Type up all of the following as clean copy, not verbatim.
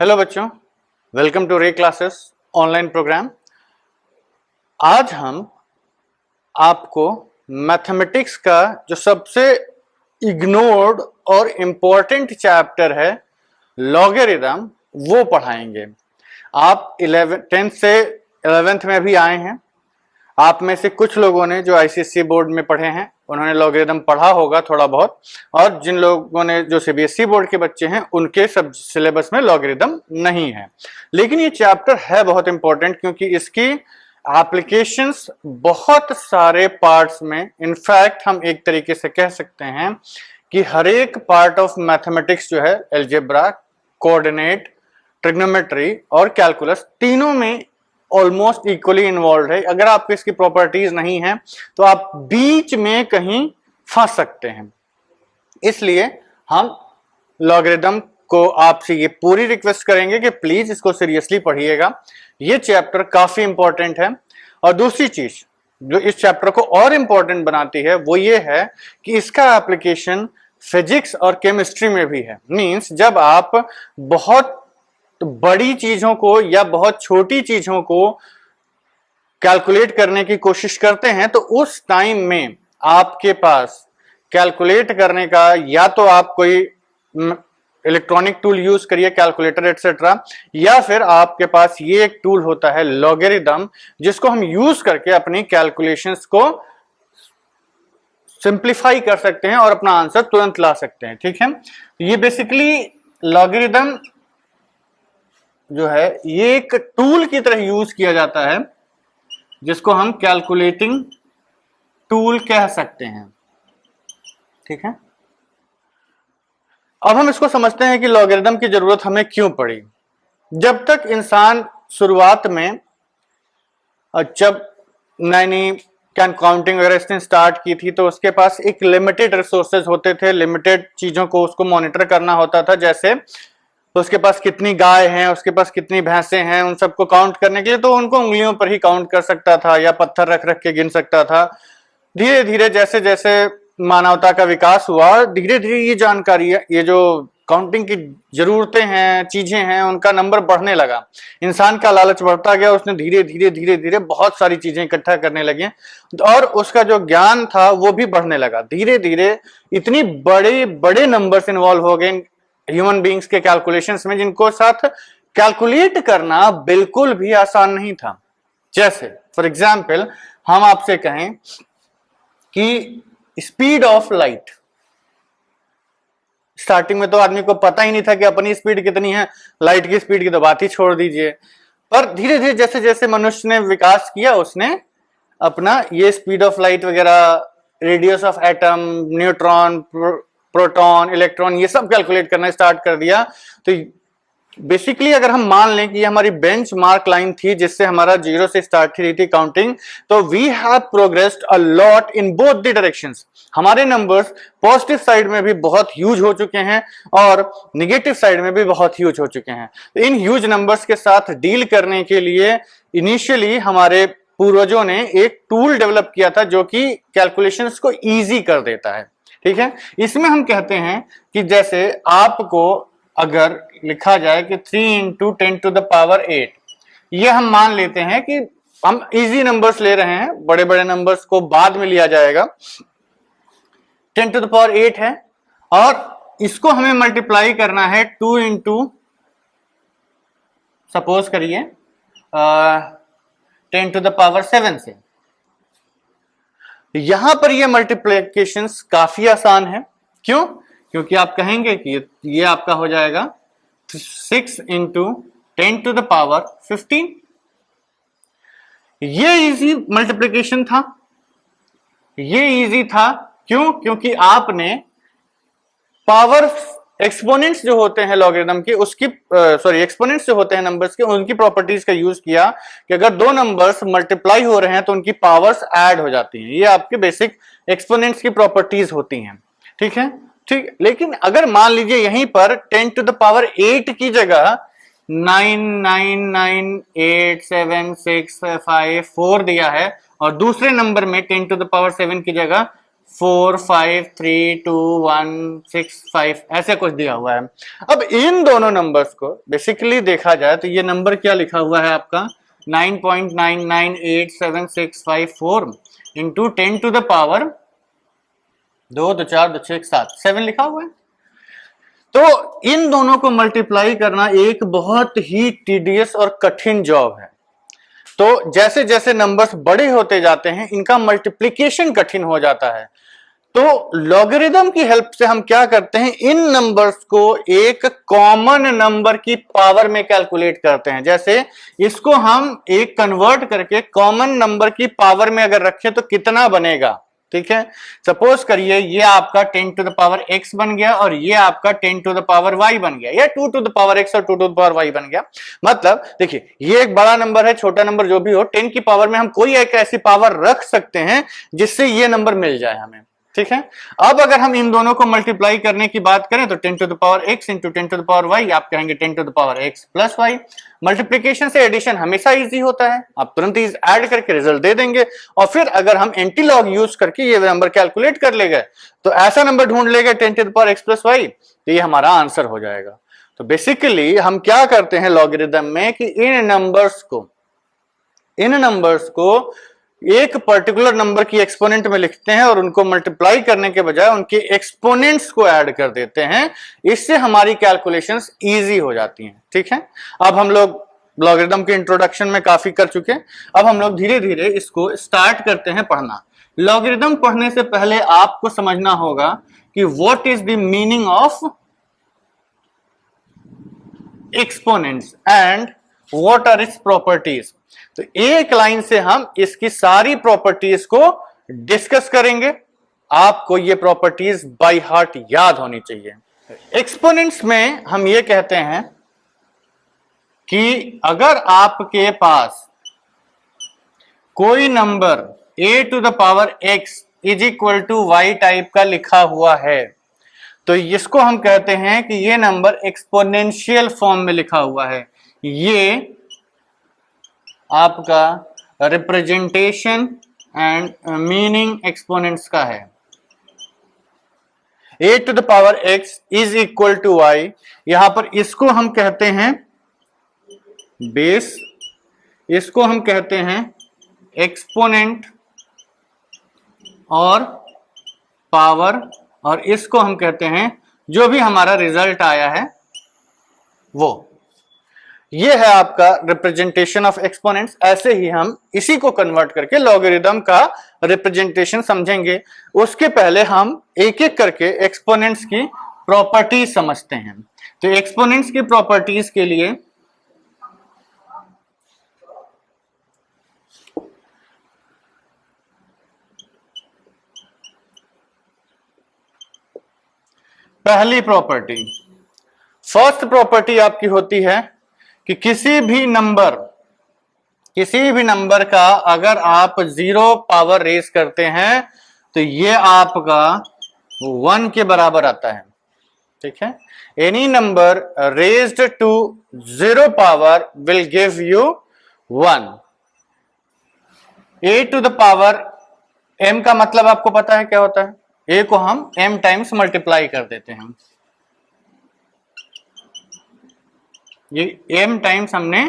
Hello बच्चों, welcome to रे classes online programme. आज हम आपको मैथमेटिक्स का जो सबसे इग्नोर्ड और इम्पोर्टेंट चैप्टर है लॉगरिथम वो पढ़ाएंगे। आप 10th से 11th में भी आए हैं। आप में से कुछ लोगों ने जो आईसीएसई बोर्ड में पढ़े हैं उन्होंने लॉगरिथम पढ़ा होगा थोड़ा बहुत, और जिन लोगों ने जो सीबीएसई बोर्ड के बच्चे हैं उनके सब सिलेबस में लॉगरिथम नहीं है। लेकिन ये चैप्टर है बहुत इंपॉर्टेंट क्योंकि इसकी एप्लीकेशंस बहुत सारे पार्ट्स में, इनफैक्ट हम एक तरीके से कह सकते हैं कि हर एक पार्ट ऑफ मैथमेटिक्स जो है, अलजेब्रा, कोऑर्डिनेट, ट्रिग्नोमेट्री और कैलकुलस, तीनों में ऑलमोस्ट इक्वली इन्वॉल्व है। अगर आपको इसकी प्रॉपर्टीज नहीं है तो आप बीच में कहीं फंस सकते हैं। इसलिए हम लॉगरिथम को आपसे ये पूरी रिक्वेस्ट करेंगे कि प्लीज इसको सीरियसली पढ़िएगा। ये चैप्टर काफी इंपॉर्टेंट है। और दूसरी चीज जो इस चैप्टर को और इंपॉर्टेंट बनाती है वो ये है कि इसका एप्लीकेशन फिजिक्स और केमिस्ट्री में भी है। मींस जब आप बहुत बड़ी चीजों को या बहुत छोटी चीजों को कैलकुलेट करने की कोशिश करते हैं तो उस टाइम में आपके पास कैलकुलेट करने का या तो आप कोई इलेक्ट्रॉनिक टूल यूज करिए, कैलकुलेटर एटसेट्रा, या फिर आपके पास ये एक टूल होता है लॉगरिथम, जिसको हम यूज करके अपनी कैलकुलेशंस को सिंप्लीफाई कर सकते हैं और अपना आंसर तुरंत ला सकते हैं। ठीक है, ये बेसिकली लॉगरिथम जो है ये एक टूल की तरह यूज किया जाता है जिसको हम कैलकुलेटिंग टूल कह सकते हैं। ठीक है, अब हम इसको समझते हैं कि लॉगरिथम की जरूरत हमें क्यों पड़ी। जब तक इंसान शुरुआत में जब नई काउंटिंग वगैरह इसने स्टार्ट की थी तो उसके पास एक लिमिटेड रिसोर्सेज होते थे, लिमिटेड चीजों को उसको मॉनिटर करना होता था। जैसे तो उसके पास कितनी गाय हैं, उसके पास कितनी भैंसे हैं, उन सबको काउंट करने के लिए तो उनको उंगलियों पर ही काउंट कर सकता था या पत्थर रख रख के गिन सकता था। धीरे धीरे जैसे जैसे मानवता का विकास हुआ, धीरे धीरे ये जानकारी, ये जो काउंटिंग की जरूरतें हैं, चीजें हैं, उनका नंबर बढ़ने लगा। इंसान का लालच बढ़ता गया, उसने धीरे धीरे धीरे धीरे बहुत सारी चीजें इकट्ठा करने लगे और उसका जो ज्ञान था वो भी बढ़ने लगा। धीरे धीरे इतनी बड़े बड़े नंबर्स इन्वॉल्व हो गए ह्यूमन बींग्स के कैलकुलेशंस में, जिनको साथ कैलकुलेट करना बिल्कुल भी आसान नहीं था। जैसे फॉर एग्जाम्पल हम आपसे कहें कि स्पीड ऑफ लाइट, स्टार्टिंग में तो आदमी को पता ही नहीं था कि अपनी स्पीड कितनी है, लाइट की स्पीड की तो बात ही छोड़ दीजिए। पर धीरे धीरे जैसे जैसे मनुष्य ने विकास किया उसने अपना ये स्पीड ऑफ लाइट वगैरह, radius of atom, neutron, proton, electron, ये सब कैलकुलेट करना स्टार्ट कर दिया। तो बेसिकली अगर हम मान लें कि ये हमारी बेंच मार्क लाइन थी जिससे हमारा जीरो से स्टार्ट हुई थी काउंटिंग, तो we have progressed a lot in both the directions. हमारे नंबर्स पॉजिटिव साइड में भी बहुत ह्यूज हो चुके हैं और निगेटिव साइड में भी बहुत ह्यूज हो चुके हैं। तो इन ह्यूज नंबर्स के साथ डील करने के लिए इनिशियली हमारे पूर्वजों ने एक टूल डेवलप किया था जो कि कैलकुलेशंस को इजी कर देता है। ठीक है, इसमें हम कहते हैं कि जैसे आपको अगर लिखा जाए कि 3 इंटू 10 टू द पावर 8, ये हम मान लेते हैं कि हम इजी नंबर्स ले रहे हैं, बड़े बड़े नंबर्स को बाद में लिया जाएगा। 10 टू द पावर 8 है और इसको हमें मल्टीप्लाई करना है 2 इंटू, सपोज करिए 10 टू द पावर 7 से। यहां पर ये मल्टीप्लिकेशंस काफी आसान है। क्यों? क्योंकि आप कहेंगे कि ये आपका हो जाएगा 6 इंटू 10 टू द पावर 15। ये इजी मल्टीप्लिकेशन था, ये इजी था। क्यों? क्योंकि आपने पावर एक्सपोनेंट्स जो होते हैं लॉगरिथम के, उसकी एक्सपोनेंट्स जो होते हैं नंबर्स के, उनकी प्रॉपर्टीज का यूज किया कि अगर दो नंबर्स मल्टीप्लाई हो रहे हैं तो उनकी पावर्स ऐड हो जाती हैं। ये आपके बेसिक एक्सपोनेंट्स की प्रॉपर्टीज होती हैं। ठीक है, ठीक। लेकिन अगर मान लीजिए यहीं पर 10 टू द पावर 8 की जगह 9 9 9 8 7 6 5 4 दिया है और दूसरे नंबर में 10 टू द पावर 7 की जगह 4 5 3 2 1 6 5 ऐसे कुछ दिया हुआ है। अब इन दोनों नंबर्स को बेसिकली देखा जाए तो ये नंबर क्या लिखा हुआ है आपका 9.998765 इंटू 10 टू द पावर 2 2 4 2 6 7 7 लिखा हुआ है। तो इन दोनों को मल्टीप्लाई करना एक बहुत ही टीडियस और कठिन जॉब है। तो जैसे जैसे नंबर्स बड़े होते जाते हैं इनका मल्टीप्लिकेशन कठिन हो जाता है। तो लॉगरिदम की हेल्प से हम क्या करते हैं, इन नंबर्स को एक कॉमन नंबर की पावर में कैलकुलेट करते हैं। जैसे इसको हम एक कन्वर्ट करके कॉमन नंबर की पावर में अगर रखें तो कितना बनेगा, ठीक है। सपोज करिए ये आपका 10 टू द पावर x बन गया और ये आपका 10 टू द पावर y बन गया, या 2 टू द पावर x और 2 टू द पावर y बन गया। मतलब देखिए ये एक बड़ा नंबर है, छोटा नंबर जो भी हो, 10 की पावर में हम कोई एक ऐसी पावर रख सकते हैं जिससे ये नंबर मिल जाए हमें, ठीक है। अब अगर हम इन दोनों को मल्टीप्लाई करने की बात करें तो 10 to the power x into 10 to the power y, आप कहेंगे 10 to the power x plus y। Multiplication से एडिशन हमेशा इजी होता है, आप तुरंत ही ऐड करके रिजल्ट दे देंगे। और फिर अगर हम एंटी लॉग यूज करके ये नंबर कैलकुलेट कर ले गए तो ऐसा नंबर ढूंढ लेंगे 10 to the power x plus y, तो ये हमारा आंसर हो जाएगा। तो बेसिकली हम क्या करते हैं लॉगरिदम में कि इन नंबर्स को एक पर्टिकुलर नंबर की एक्सपोनेंट में लिखते हैं और उनको मल्टीप्लाई करने के बजाय उनके एक्सपोनेंट्स को ऐड कर देते हैं। इससे हमारी कैलकुलेशंस इजी हो जाती हैं, ठीक है। अब हम लोग लॉगरिदम के इंट्रोडक्शन में काफी कर चुके हैं, अब हम लोग धीरे धीरे इसको स्टार्ट करते हैं पढ़ना। लॉगरिदम पढ़ने से पहले आपको समझना होगा कि what is the meaning of exponents and what are its properties. तो एक लाइन से हम इसकी सारी प्रॉपर्टीज को डिस्कस करेंगे। आपको ये प्रॉपर्टीज बाय हार्ट याद होनी चाहिए। एक्सपोनेंट्स में हम ये कहते हैं कि अगर आपके पास कोई number a to the power x is equal to y type का लिखा हुआ है तो इसको हम कहते हैं कि ये नंबर एक्सपोनेंशियल फॉर्म में लिखा हुआ है। ये आपका रिप्रेजेंटेशन एंड मीनिंग एक्सपोनेंट्स का है। a to the power x is equal to y, यहां पर इसको हम कहते हैं बेस, इसको हम कहते हैं एक्सपोनेंट और पावर, और इसको हम कहते हैं जो भी हमारा रिजल्ट आया है वो। ये है आपका रिप्रेजेंटेशन ऑफ एक्सपोनेंट्स। ऐसे ही हम इसी को कन्वर्ट करके लॉगरिदम का रिप्रेजेंटेशन समझेंगे। उसके पहले हम एक एक करके एक्सपोनेंट्स की प्रॉपर्टीज समझते हैं। तो एक्सपोनेंट्स की प्रॉपर्टीज के लिए पहली प्रॉपर्टी, फर्स्ट प्रॉपर्टी आपकी होती है कि किसी भी नंबर का अगर आप 0 पावर रेज करते हैं तो ये आपका 1 के बराबर आता है, ठीक है। Any number raised to 0 power will give you 1। a to the power m का मतलब आपको पता है क्या होता है, a को हम m टाइम्स मल्टीप्लाई कर देते हैं। ये m टाइम्स हमने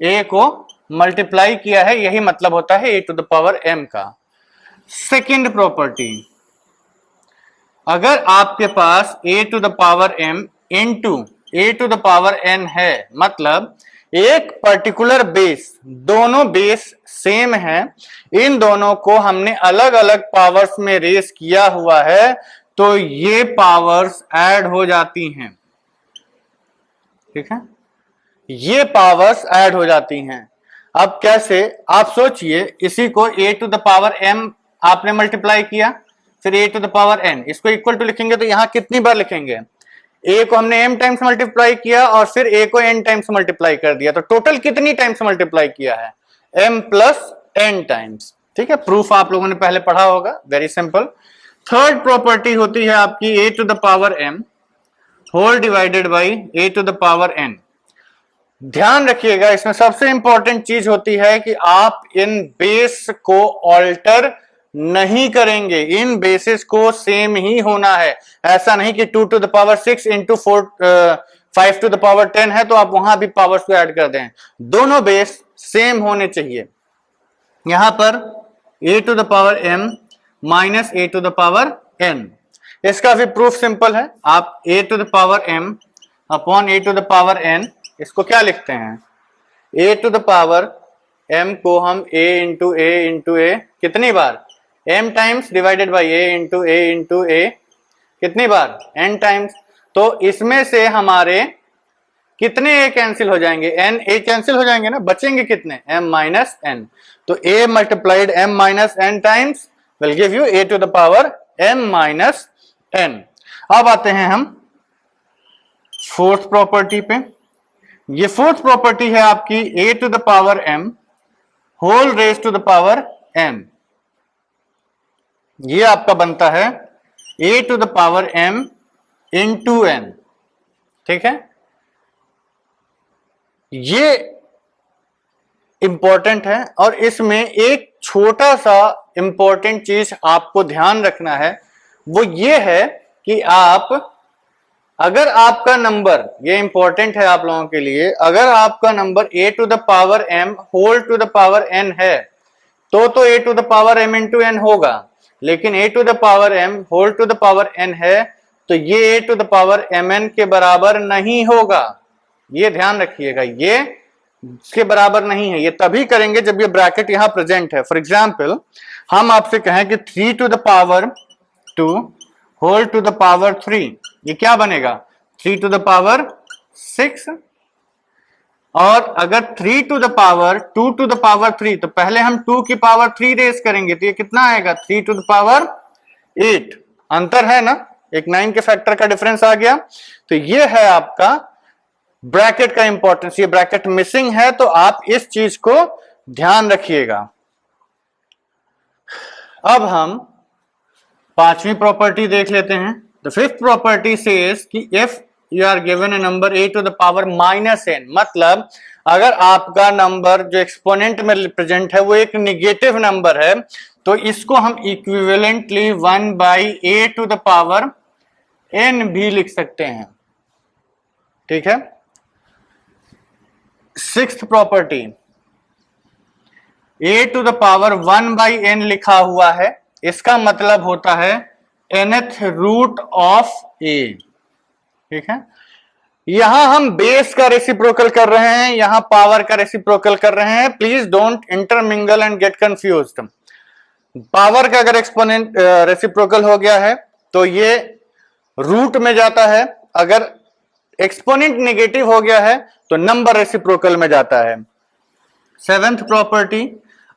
a को मल्टीप्लाई किया है, यही मतलब होता है a to the power m का। सेकेंड प्रॉपर्टी, अगर आपके पास a to the power m into a to the power n है, मतलब एक पर्टिकुलर बेस, दोनों बेस सेम है, इन दोनों को हमने अलग अलग पावर्स में रेस किया हुआ है तो ये पावर्स ऐड हो जाती हैं, ठीक है। ये पावर्स ऐड हो जाती हैं। अब कैसे, आप सोचिए, इसी को a to the power m आपने मल्टीप्लाई किया, फिर a to the power n, इसको इक्वल टू लिखेंगे तो यहां कितनी बार लिखेंगे, a को हमने m टाइम्स मल्टीप्लाई किया और फिर a को n टाइम्स मल्टीप्लाई कर दिया, तो टोटल कितनी टाइम्स मल्टीप्लाई किया है, m प्लस n टाइम्स, ठीक है। प्रूफ आप लोगों ने पहले पढ़ा होगा, वेरी सिंपल। थर्ड प्रॉपर्टी होती है आपकी a to the power m whole divided by a to the power n। ध्यान रखिएगा, इसमें सबसे इंपॉर्टेंट चीज होती है कि आप इन बेस को ऑल्टर नहीं करेंगे, इन बेसिस को सेम ही होना है। ऐसा नहीं कि 2 to the power 6 into 5 to the power 10 है तो आप वहां भी पावर्स को ऐड कर दें, दोनों बेस सेम होने चाहिए। यहां पर a to the power m minus a to the power n, इसका भी प्रूफ सिंपल है। आप a to the power m upon a to the power n, इसको क्या लिखते हैं, a to the power m को हम a इंटू a कितनी बार, m times divided by a into a कितनी बार, n टाइम्स। तो इसमें से हमारे कितने a कैंसिल हो जाएंगे, n a कैंसिल हो जाएंगे ना, बचेंगे कितने, m माइनस n। तो a multiplied m minus n times will give you a to the power m minus n। अब आते हैं हम फोर्थ प्रॉपर्टी पे। ये फोर्थ प्रॉपर्टी है आपकी a to the power m whole raise to the power n। ये आपका बनता है a to the power m into n, ठीक है। ये इंपॉर्टेंट है और इसमें एक छोटा सा इंपॉर्टेंट चीज आपको ध्यान रखना है, वो ये है कि आप, अगर आपका नंबर, ये इंपॉर्टेंट है आप लोगों के लिए, अगर आपका number a to the power m whole to the power n है तो a to the power m into n होगा, लेकिन a to the power m whole to the power n है तो ये a to the power mn के बराबर नहीं होगा। ये ध्यान रखिएगा, ये इसके बराबर नहीं है। ये तभी करेंगे जब ये ब्रैकेट यहां प्रेजेंट है। फॉर एग्जाम्पल हम आपसे कहें कि 3 to the power 2 whole to the power 3, ये क्या बनेगा, 3 टू द पावर 6। और अगर 3 to the power 2 to the power 3, तो पहले हम 2 की पावर 3 रेज करेंगे तो ये कितना आएगा, 3 टू द पावर 8। अंतर है ना, एक 9 के फैक्टर का डिफरेंस आ गया। तो ये है आपका ब्रैकेट का इंपॉर्टेंस। ये ब्रैकेट मिसिंग है तो आप इस चीज को ध्यान रखिएगा। अब हम पांचवी प्रॉपर्टी देख लेते हैं। द फिफ्थ प्रॉपर्टी सेज कि if you are given a number a to the power minus n, मतलब अगर आपका नंबर जो एक्सपोनेंट में रिप्रेजेंट है वो एक निगेटिव नंबर है तो इसको हम equivalently 1 by a to the power n भी लिख सकते हैं, ठीक है। Sixth property, a to the power 1 by n लिखा हुआ है, इसका मतलब होता है nth रूट ऑफ a, ठीक है। यहां हम बेस का रेसिप्रोकल कर रहे हैं, यहां पावर का रेसिप्रोकल कर रहे हैं। Please don't intermingle and gate confused. Power का अगर एक्सपोनेंट रेसिप्रोकल हो गया है तो ये रूट में जाता है, अगर एक्सपोनेंट नेगेटिव हो गया है तो नंबर रेसिप्रोकल में जाता है। सेवेंथ प्रॉपर्टी,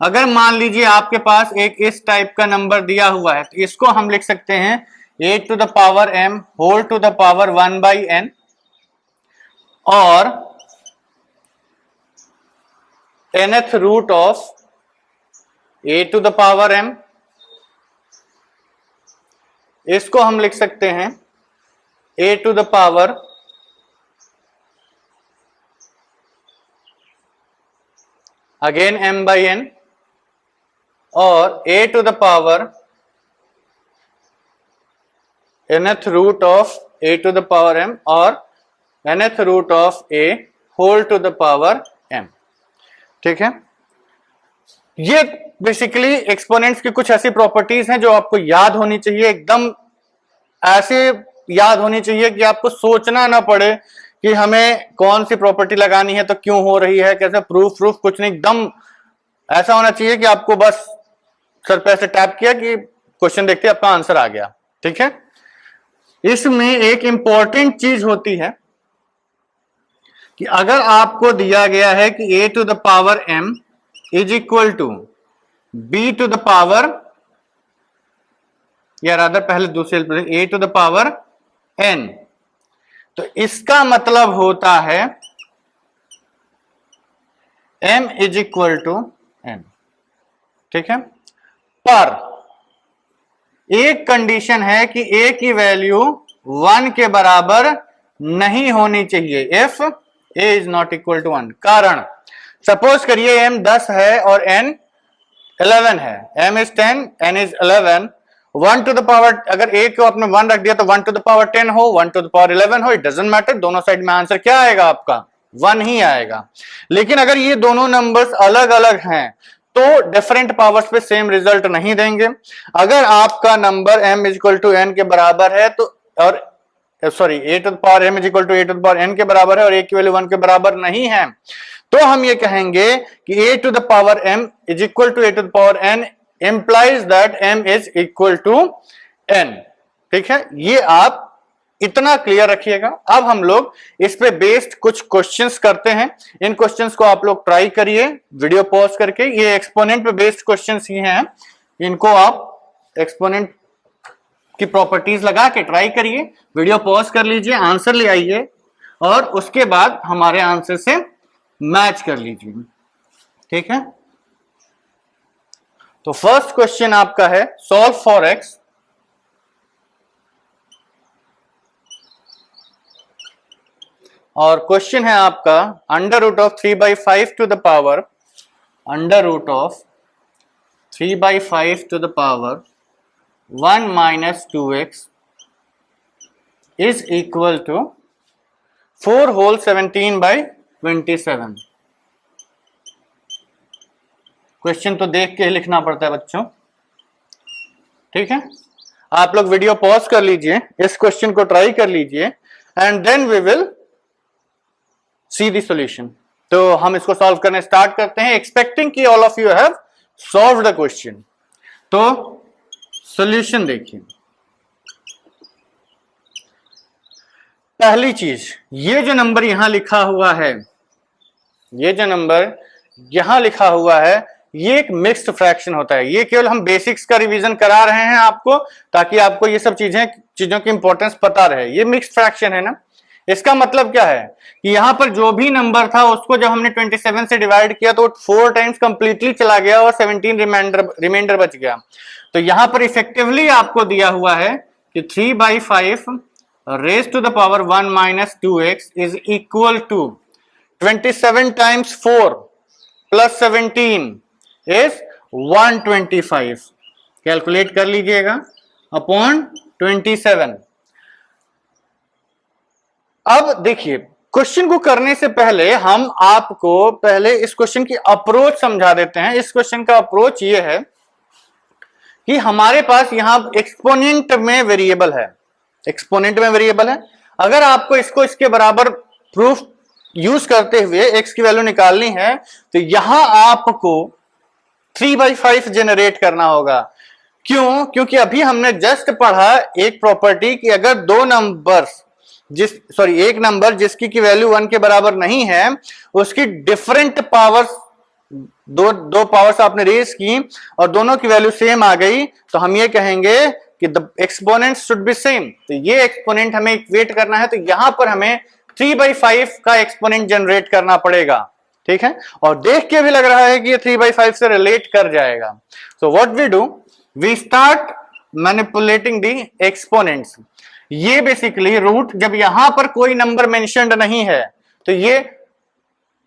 अगर मान लीजिए आपके पास एक इस टाइप का नंबर दिया हुआ है तो इसको हम लिख सकते हैं a to the power m whole to the power 1 by n, और nth root of a to the power m, इसको हम लिख सकते हैं a to the power again m by n, और a to the power nth root of a to the power m और nth root of a whole to the power m, ठीक है। ये बेसिकली एक्सपोनेंट्स की कुछ ऐसी properties हैं जो आपको याद होनी चाहिए, एकदम ऐसे याद होनी चाहिए कि आपको सोचना ना पड़े कि हमें कौन सी प्रॉपर्टी लगानी है तो क्यों हो रही है, कैसे प्रूफ कुछ नहीं, एकदम ऐसा होना चाहिए कि आपको बस सर पे ऐसे टैप किया कि क्वेश्चन देखते आपका आंसर आ गया, ठीक है। इसमें एक इंपॉर्टेंट चीज होती है कि अगर आपको दिया गया है कि a to the power m is equal to b to the power, या रादर पहले दूसरे a to the power n, तो इसका मतलब होता है m is equal to n, ठीक है। पर एक कंडीशन है कि a की वैल्यू 1 के बराबर नहीं होनी चाहिए, if a is not equal to 1। कारण सपोज करिए m 10 है और n 11 है, m is 10, n is 11, 1 to the power, अगर a को आपने 1 रख दिया तो 1 to the power 10 हो, 1 to the power 11 हो, इट डजंट मैटर, दोनों साइड में आंसर क्या आएगा आपका 1 ही आएगा। लेकिन अगर ये दोनों नंबर्स अलग अलग हैं तो डिफरेंट पावर्स पे सेम रिजल्ट नहीं देंगे। अगर आपका number m is equal to n के बराबर है तो, और sorry a to the power m is equal to a to the power n के बराबर है और a की वैल्यू 1 के बराबर नहीं है, तो हम ये कहेंगे कि a to the power m is equal to a to the power n implies that m is equal to n। ठीक है, ये आप इतना क्लियर रखिएगा। अब हम लोग इस पे बेस्ड कुछ क्वेश्चंस करते हैं। इन क्वेश्चंस को आप लोग ट्राई करिए वीडियो पॉज करके। ये एक्सपोनेंट पे बेस्ड क्वेश्चंस ही हैं, इनको आप एक्सपोनेंट की प्रॉपर्टीज लगा के ट्राई करिए, वीडियो पॉज कर लीजिए, आंसर ले आइए और उसके बाद हमारे आंसर से मैच कर लीजिए। ठीक है, तो फर्स्ट क्वेश्चन आपका है सॉल्व फॉर x, और क्वेश्चन है आपका under root of 3/5 to the power, under root of 3/5 to the power 1 minus 2x is equal to 4 whole 17/27। Question तो देख के लिखना पड़ता है बच्चों। ठीक है, आप लोग वीडियो पॉज कर लीजिए, इस क्वेश्चन को ट्राई कर लीजिए and then we will see the solution. तो हम इसको सॉल्व करने स्टार्ट करते हैं, एक्सपेक्टिंग कि all of you have solved the question. तो सॉल्यूशन देखिए, पहली चीज, ये जो नंबर यहां लिखा हुआ है, ये जो नंबर यहां लिखा हुआ है, ये एक मिक्स्ड फ्रैक्शन होता है। ये केवल हम बेसिक्स का रिवीजन करा रहे हैं आपको, ताकि आपको ये सब चीजों की इंपॉर्टेंस पता रहे। ये मिक्स्ड फ्रैक्शन है ना, इसका मतलब क्या है कि यहां पर जो भी नंबर था उसको जब हमने 27 से डिवाइड किया तो 4 टाइम्स कंप्लीटली चला गया और 17 रिमाइंडर बच गया। तो यहां पर इफेक्टिवली आपको दिया हुआ है कि 3/5 raise to the power 1 minus 2x is equal to 27 times 4 plus 17 is 125। Calculate कर लीजिएगा अपॉन 27। अब देखिए, क्वेश्चन को करने से पहले हम आपको पहले इस क्वेश्चन की अप्रोच समझा देते हैं। इस क्वेश्चन का अप्रोच ये है कि हमारे पास यहां एक्सपोनेंट में वेरिएबल है, एक्सपोनेंट में वेरिएबल है। अगर आपको इसको इसके बराबर प्रूफ यूज करते हुए x की वैल्यू निकालनी है तो यहां आपको 3/5 जनरेट करना होगा। क्यों? क्योंकि अभी हमने जस्ट पढ़ा एक प्रॉपर्टी कि अगर दो नंबर्स एक नंबर जिसकी की वैल्यू 1 के बराबर नहीं है, उसकी डिफरेंट पावर्स, दो पावर्स आपने रेज की और दोनों की वैल्यू सेम आ गई, तो हम ये कहेंगे कि the exponent should be same. तो ये एक्सपोनेंट हमें इक्वेट करना है, तो यहां पर हमें 3/5 का एक्सपोनेंट जनरेट करना पड़ेगा। ठीक है, और देख के भी लग रहा है कि ये 3/5 से रिलेट कर जाएगा। So what we do, we start manipulating the exponents. ये बेसिकली रूट, जब यहां पर कोई नंबर मेंशन्ड नहीं है तो ये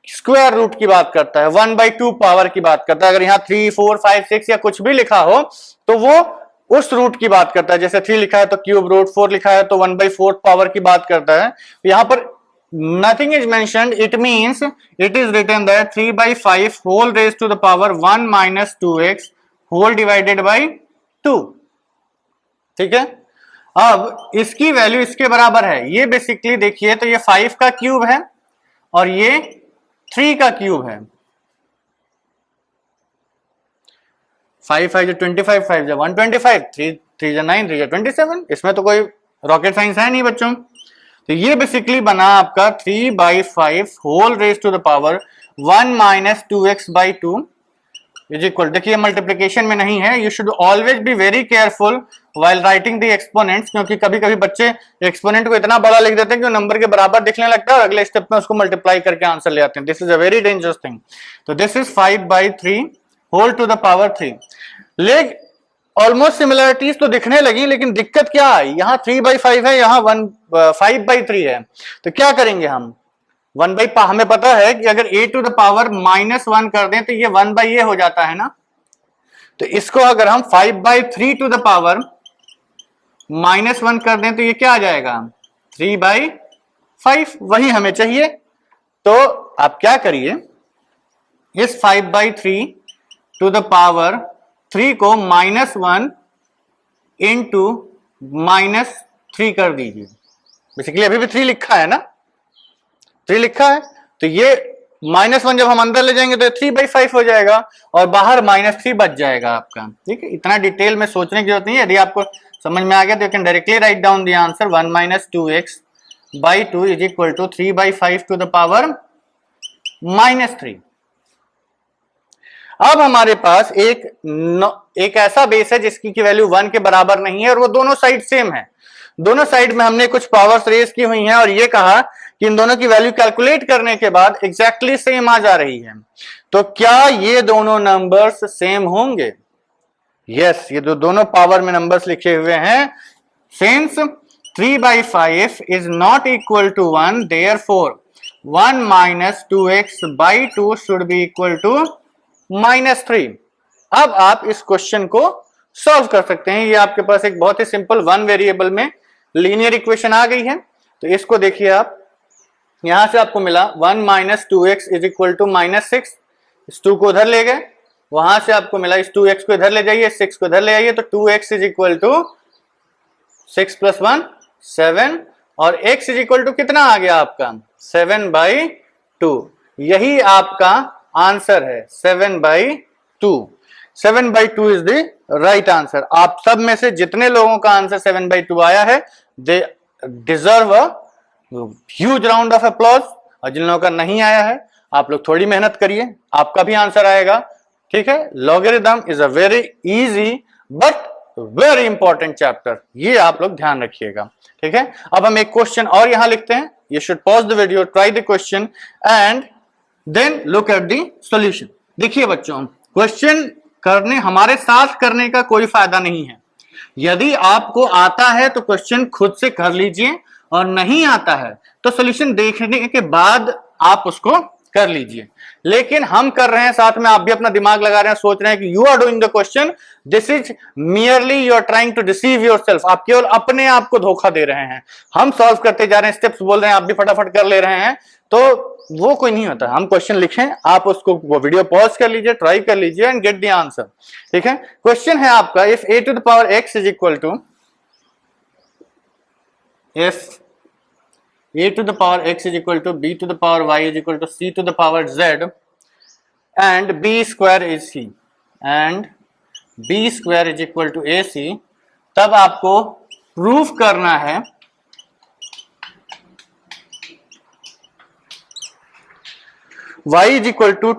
स्क्वायर रूट की बात करता है, 1/2 पावर की बात करता है। अगर यहाँ 3, 4, 5, 6 या कुछ भी लिखा हो तो वो उस रूट की बात करता है। जैसे 3 लिखा है तो क्यूब रूट, 4 लिखा है तो 1/4 पावर की बात करता है। यहां पर nothing is mentioned, it means it is written that 3/5 whole raised to the power 1 minus 2x whole divided by 2। ठीक है, अब इसकी वैल्यू इसके बराबर है। ये बेसिकली देखिए तो ये 5 का क्यूब है और ये 3 का क्यूब है। 5 5 25, 5 125, 3 9, 3 27। इसमें तो कोई रॉकेट साइंस है नहीं बच्चों। तो ये बेसिकली बना आपका 3/5 whole raise to the power 1 minus 2x/2 is equal, देखिए मल्टीप्लीकेशन में नहीं है। You should always be very careful while writing the exponents, क्योंकि कभी कभी बच्चे एक्सपोनेंट को इतना बड़ा लिख देते हैं कि नंबर के बराबर दिखने लगता है और अगले स्टेप में उसको मल्टीप्लाई करके आंसर ले आते हैं। This is a very dangerous thing. तो this is 5/3 whole to the power 3। लेकिन ऑलमोस्ट सिमिलरिटीज तो दिखने लगी, लेकिन दिक्कत क्या है, यहाँ 3/5 है, यहाँ 5/3 है। तो क्या करेंगे हम, हमें पता है कि अगर a टू द पावर -1 कर दें तो ये 1/a हो जाता है ना। तो इसको अगर हम 5/3 टू द पावर -1 कर दें तो ये क्या आ जाएगा 3/5, वही हमें चाहिए। तो आप क्या करिए, इस 5/3 टू द पावर 3 को -1 इंटू -3 कर दीजिए। बेसिकली अभी भी 3 लिखा है ना, 3 लिखा है, तो ये -1 जब हम अंदर ले जाएंगे तो 3/5 हो जाएगा और बाहर -3 बच जाएगा आपका। ठीक है, इतना डिटेल में सोचने की जरूरत नहीं है। यदि आपको समझ में आ गया तो you can directly write down the answer 1 - 2x/2 is equal to 3/5 to the power -3। अब हमारे पास एक ऐसा बेस है जिसकी की वैल्यू 1 के बराबर नहीं है और वो दोनों साइड सेम है। दोनों साइड में हमने कुछ पावर्स रेज की हुई हैं और ये कहा कि इन दोनों की वैल्यू कैलकुलेट करने के बाद एग्जैक्टली सेम आ जा रही है। तो क्या ये दोनों नंबर्स सेम होंगे? यस, ये दोनों पावर में नंबर्स लिखे हुए हैं। Since 3/5 is not equal to 1, therefore 1 - 2x/2 should be equal to -3। अब आप इस क्वेश्चन को सॉल्व कर सकते हैं। ये आपके पास एक बहुत ही सिंपल 1 वेरिएबल में लीनियर इक्वेशन आ गई है। तो इसको देखिए, आप यहां से आपको मिला 1 - 2x इज इक्वल टू -6, इस 2 को उधर ले गए, वहां से आपको मिला इस 2x को इधर ले जाइए, 6 को इधर ले आइए, तो 2x इज इक्वल टू 6 + 1 7 और x इज इक्वल टू कितना आ गया आपका 7/2। यही आपका आंसर है 7/2। 7/2 इज द राइट आंसर। आप सब में से जितने लोगों का आंसर 7/2 आया है, they deserve a huge round of applause. और जिन लोगों का नहीं आया है, आप लोग थोड़ी मेहनत करिए, आपका भी आंसर आएगा। ठीक है, logarithm is a very easy but very important chapter, ये आप लोग ध्यान रखिएगा। ठीक है, अब हम एक क्वेश्चन और यहां लिखते हैं। You should pause the video, try the question and then look at the solution. देखिए बच्चों, क्वेश्चन करने हमारे साथ करने का कोई फायदा नहीं है। यदि आपको आता है तो क्वेश्चन खुद से कर लीजिए और नहीं आता है तो सॉल्यूशन देखने के बाद आप उसको कर लीजिए। लेकिन हम कर रहे हैं, साथ में आप भी अपना दिमाग लगा रहे हैं, सोच रहे हैं कि you are doing the question, this is merely you are trying to deceive yourself. आप केवल अपने आप को धोखा दे रहे हैं। हम सॉल्व करते जा रहे हैं, स्टेप्स बोल रहे हैं, आप भी फटाफट कर ले रहे हैं, तो वो कोई नहीं होता। हम क्वेश्चन लिखें, आप उसको वो वीडियो पॉज कर लीजिए, ट्राई कर लीजिए एंड गेट द आंसर। ठीक है, क्वेश्चन है आपका, if a to the power x is equal to, if a to the power x is equal to b to the power y is equal to c to the power z and b square is c and b square is equal to ac, तब आपको proof करना है y is equal to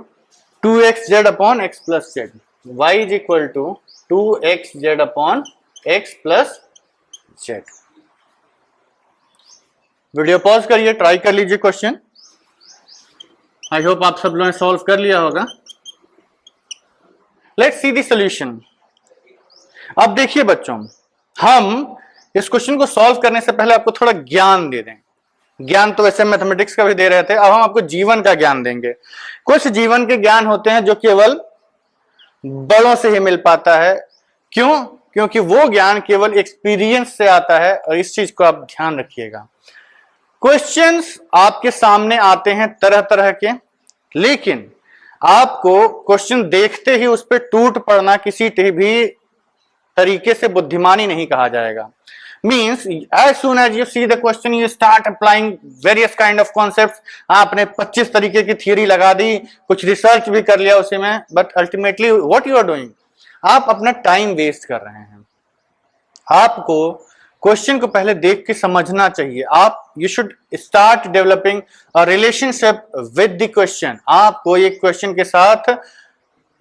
2xz upon x plus z, y is equal to 2xz upon x plus z। Video pause करिए, try कर लीजिए question. I hope आप सब लोगों ने सॉल्व कर लिया होगा। Let's see the solution. अब देखिए बच्चों, हम इस क्वेश्चन को सॉल्व करने से पहले आपको थोड़ा ज्ञान दे दें। ज्ञान तो वैसे मैथमेटिक्स का भी दे रहे थे, अब हम आपको जीवन का ज्ञान देंगे। कुछ जीवन के ज्ञान होते हैं जो केवल बड़ों से ही मिल पाता है। क्यों? क्योंकि वो ज्ञान केवल एक्सपीरियंस से आता है, और इस चीज को आप ध्यान रखिएगा। क्वेश्चंस आपके सामने आते हैं तरह तरह के, लेकिन आपको क्वेश्चन देखते ही उस पर टूट पड़ना किसी भी तरीके से बुद्धिमानी नहीं कहा जाएगा। Means as soon as you see the question you start applying various kind of concepts. आपने 25 तरीके की थियरी लगा दी, कुछ रिसर्च भी कर लिया उसी में, but ultimately what you are doing, आप अपना टाइम वेस्ट कर रहे हैं। आपको क्वेश्चन को पहले देख के समझना चाहिए। आप you should start developing a relationship with the question. आपको एक क्वेश्चन के साथ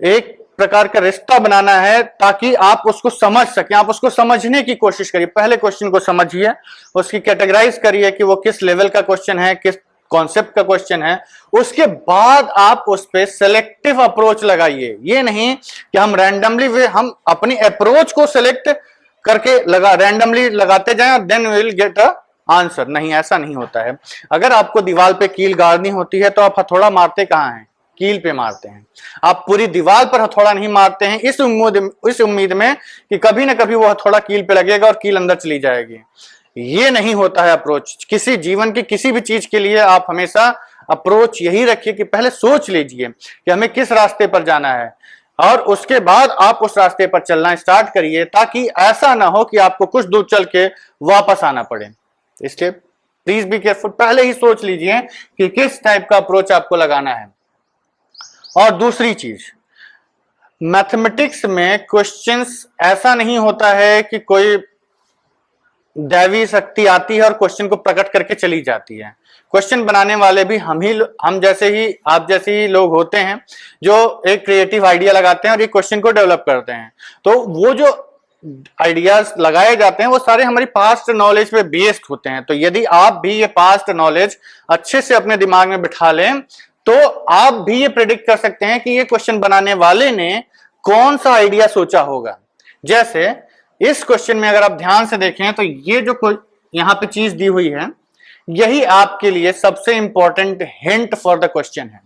एक प्रकार का रिश्ता बनाना है ताकि आप उसको समझ सकें। आप उसको समझने की कोशिश करिए। पहले क्वेश्चन को समझिए, उसकी कैटेगराइज करिए कि वो किस लेवल का क्वेश्चन है, किस कॉन्सेप्ट का क्वेश्चन है। उसके बाद आप उस पर सेलेक्टिव अप्रोच लगाइए। ये नहीं कि हम रैंडमली हम अपनी अप्रोच को सेलेक्ट करके रैंडमली लगाते जाएं और then we will get a answer. नहीं, ऐसा नहीं होता है। अगर आपको दीवार पे कील गाड़नी होती है तो आप हथौड़ा मारते कहां हैं? कील पे मारते हैं, आप पूरी दीवार पर हथौड़ा नहीं मारते हैं इस उम्मीद में कि कभी ना कभी वो हथौड़ा कील पे लगेगा और कील अंदर चली जाएगी। ये नहीं होता है अप्रोच। किसी जीवन की किसी भी चीज के लिए आप हमेशा अप्रोच यही रखिए कि पहले सोच लीजिए कि हमें किस रास्ते पर जाना है और उसके बाद आप उस रास्ते पर चलना स्टार्ट करिए, ताकि ऐसा ना हो कि आपको कुछ दूर चल के वापस आना पड़े। इसलिए प्लीज बी केयरफुल, पहले ही सोच लीजिए कि किस टाइप का अप्रोच आपको लगाना है। और दूसरी चीज, मैथमेटिक्स में क्वेश्चंस ऐसा नहीं होता है कि कोई दैवी शक्ति आती है और क्वेश्चन को प्रकट करके चली जाती है। क्वेश्चन बनाने वाले भी हम जैसे ही, आप जैसे ही लोग होते हैं जो एक क्रिएटिव आइडिया लगाते हैं और एक क्वेश्चन को डेवलप करते हैं। तो वो जो आइडियाज लगाए जाते हैं वो सारे हमारी पास्ट नॉलेज पे बेस्ड होते हैं। तो यदि आप भी ये पास्ट नॉलेज अच्छे से अपने दिमाग में बिठा लें तो आप भी ये प्रेडिक्ट कर सकते हैं कि ये क्वेश्चन बनाने वाले ने कौन सा आइडिया सोचा होगा। जैसे इस क्वेश्चन में अगर आप ध्यान से देखें तो ये जो यहां पे चीज दी हुई है, यही आपके लिए सबसे important hint for the question है।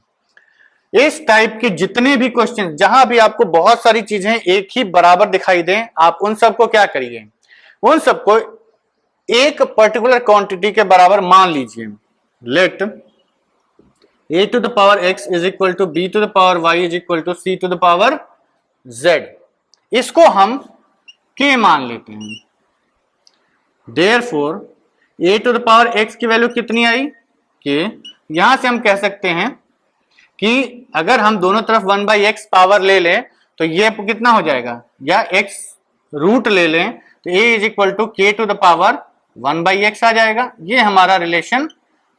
इस टाइप के जितने भी क्वेश्चन जहां भी आपको बहुत सारी चीजें एक ही बराबर दिखाई दें, आप उन सबको क्या करिए, उन सबको एक पर्टिकुलर क्वांटिटी के बराबर मान लीजिए। Let a to the power x is equal to b to the power y is equal to c to the power z। इसको हम k मान लेते हैं। Therefore a to the power x की वैल्यू कितनी आई, k। यहां से हम कह सकते हैं कि अगर हम दोनों तरफ 1/x पावर ले लें तो ये कितना हो जाएगा, या x रूट ले लें तो a is equal to k to the power 1/x आ जाएगा। ये हमारा रिलेशन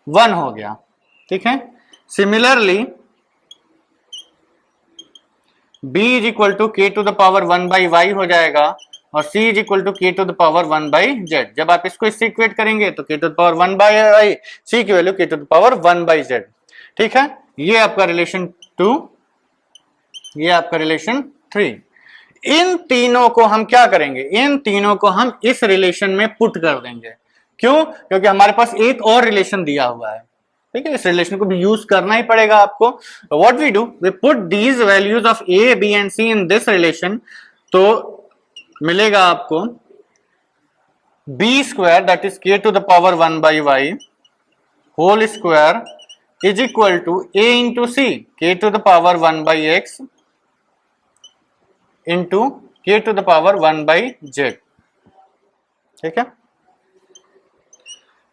1 हो गया। ठीक है। Similarly b is equal to k to the power 1/y हो जाएगा और c is equal to k to the power 1/z। जब आप इसको इससे इक्वेट करेंगे तो k to the power 1/y, c की value k to the power 1/z। ठीक है। ये आपका रिलेशन 2, ये आपका रिलेशन 3। इन तीनों को हम क्या करेंगे, इन तीनों को हम इस रिलेशन में पुट कर देंगे। क्यों? क्योंकि हमारे पास एक और रिलेशन दिया हुआ है। ठीक है, इस रिलेशन को भी यूज करना ही पड़ेगा आपको। What we do, we put these values of a, b and c in this relation. तो मिलेगा आपको b square that is k to the power 1/y whole square is equal to a into c, k to the power 1/x into k to the power 1/z। ठीक है।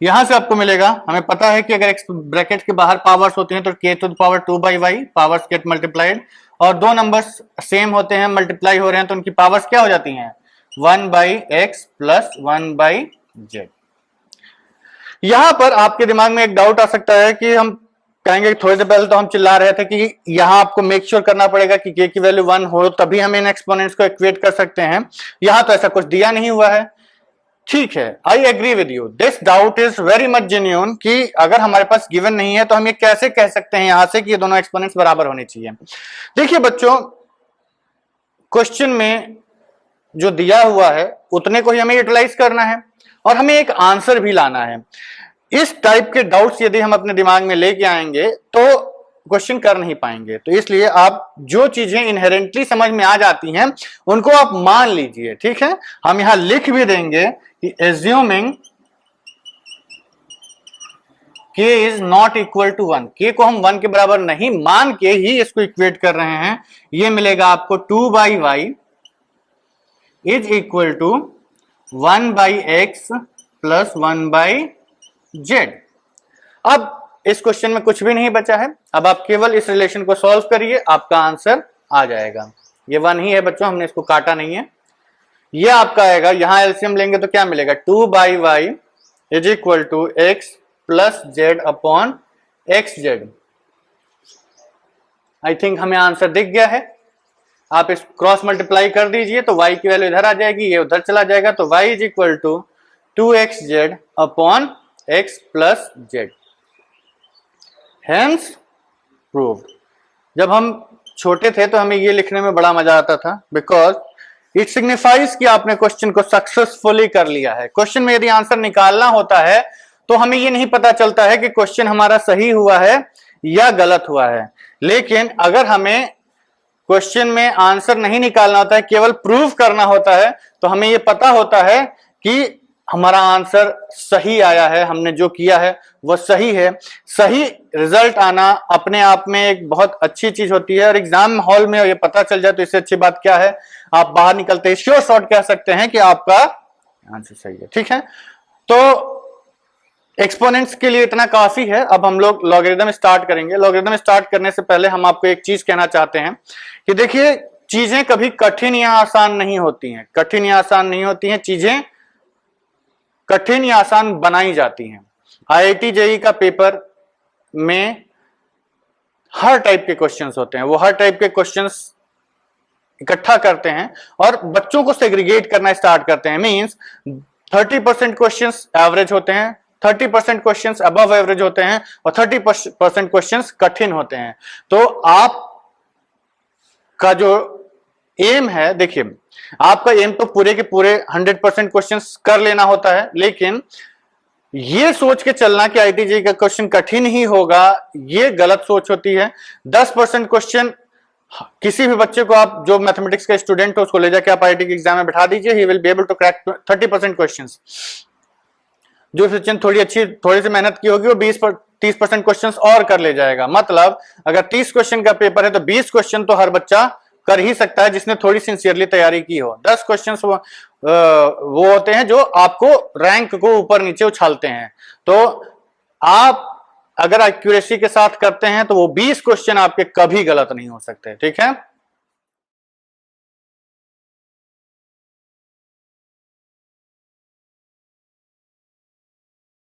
यहां से आपको मिलेगा, हमें पता है कि अगर x ब्रैकेट के बाहर पावर्स होती हैं तो k to the power 2/y powers get multiplied, और दो नंबर्स सेम होते हैं, मल्टीप्लाई हो रहे हैं तो उनकी पावर्स क्या हो जाती हैं, 1/x प्लस 1/z। यहां पर आपके दिमाग में एक डाउट आ सकता है कि हम कहेंगे, थोड़ी देर पहले तो हम चिल्ला रहे थे कि यहां आपको मेक श्योर करना पड़ेगा कि k की वैल्यू 1 हो तभी हम इन एक्सपोनेंट्स को इक्वेट कर सकते हैं। यहां तो ऐसा कुछ दिया नहीं हुआ है। ठीक है, I agree with you, this doubt is very much genuine कि अगर हमारे पास गिवन नहीं है तो हम ये कैसे कह सकते हैं यहां से कि ये दोनों एक्सपोनेंट्स बराबर होने चाहिए। देखिए बच्चों, क्वेश्चन में जो दिया हुआ है उतने को ही हमें यूटिलाइज करना है और हमें एक आंसर भी लाना है। इस टाइप के डाउट्स यदि हम अपने दिमाग में लेके आएंगे तो क्वेश्चन कर नहीं पाएंगे। तो इसलिए आप जो चीजें इनहेरेंटली समझ में आ जाती हैं उनको आप मान लीजिए। ठीक है, हम यहां लिख भी देंगे कि assuming k is not equal to 1, k को हम 1 के बराबर नहीं मान के ही इसको इक्वेट कर रहे हैं। ये मिलेगा आपको 2/y is equal to 1/x plus 1/z। अब इस क्वेश्चन में कुछ भी नहीं बचा है, अब आप केवल इस रिलेशन को सॉल्व करिए, आपका आंसर आ जाएगा। ये 1 ही है बच्चों, हमने इसको काटा नहीं है। ये आपका आएगा, यहां एलसीएम लेंगे तो क्या मिलेगा, 2/y is equal to x plus z upon xz। I think हमें आंसर दिख गया है। आप इस क्रॉस मल्टीप्लाई कर दीजिए तो y की वैल्यू इधर आ जाएगी, ये उधर चला जाएगा, तो y is equal to 2xz upon x plus z। Hence proved. जब हम छोटे थे तो हमें ये लिखने में बड़ा मजा आता था, बिकॉज इट सिग्निफाइज कि आपने क्वेश्चन को सक्सेसफुली कर लिया है। क्वेश्चन में यदि आंसर निकालना होता है तो हमें ये नहीं पता चलता है कि क्वेश्चन हमारा सही हुआ है या गलत हुआ है। लेकिन अगर हमें क्वेश्चन में आंसर नहीं निकालना होता है, केवल प्रूव करना होता है, तो हमें यह पता होता है कि हमारा आंसर सही आया है, हमने जो किया है वह सही है। सही रिजल्ट आना अपने आप में एक बहुत अच्छी चीज होती है, और एग्जाम हॉल में ये पता चल जाए तो इससे अच्छी बात क्या है। आप बाहर निकलते ही श्योर शॉट कह सकते हैं कि आपका आंसर सही है। ठीक है, तो एक्सपोनेंट्स के लिए इतना काफी है। अब हम लोग लॉगरिथम स्टार्ट करेंगे। लॉगरिथम स्टार्ट करने से पहले हम आपको एक चीज कहना चाहते हैं कि देखिए, चीजें कभी कठिन या आसान नहीं होती हैं। कठिन या आसान नहीं होती हैं, चीजें कठिन या आसान बनाई जाती हैं। आईआईटी जेईई का पेपर में हर टाइप के क्वेश्चंस होते हैं। वो हर टाइप के क्वेश्चंस इकट्ठा करते हैं और बच्चों को सेग्रीगेट करना स्टार्ट करते हैं। मींस 30% क्वेश्चंस एवरेज होते हैं, 30% क्वेश्चंस अबव एवरेज होते हैं और 30% क्वेश्चंस कठिन होते हैं। तो आप का जो एम है, देखिए आपका एम तो पूरे के पूरे 100% क्वेश्चंस कर लेना होता है, लेकिन ये सोच के चलना कि आईआईटी जेईई का क्वेश्चन कठिन ही होगा, ये गलत सोच होती है। 10% क्वेश्चन किसी भी बच्चे को, आप जो मैथमेटिक्स का स्टूडेंट हो उसको ले जाके आप आईआईटी के एग्जाम में बैठा दीजिए, he will be able to crack 30% questions. जो बच्चे थोड़ी सी मेहनत की होगी वो 30% क्वेश्चंस और कर ले जाएगा। मतलब अगर 30 क्वेश्चन का पेपर है तो 20 क्वेश्चन तो हर बच्चा कर ही सकता है जिसने थोड़ी सिंसियरली तैयारी की हो। 10 क्वेश्चंस वो होते हैं जो आपको रैंक को ऊपर नीचे उछालते हैं। तो आप अगर एक्यूरेसी के साथ करते हैं तो वो 20 क्वेश्चन आपके कभी गलत नहीं हो सकते। ठीक है।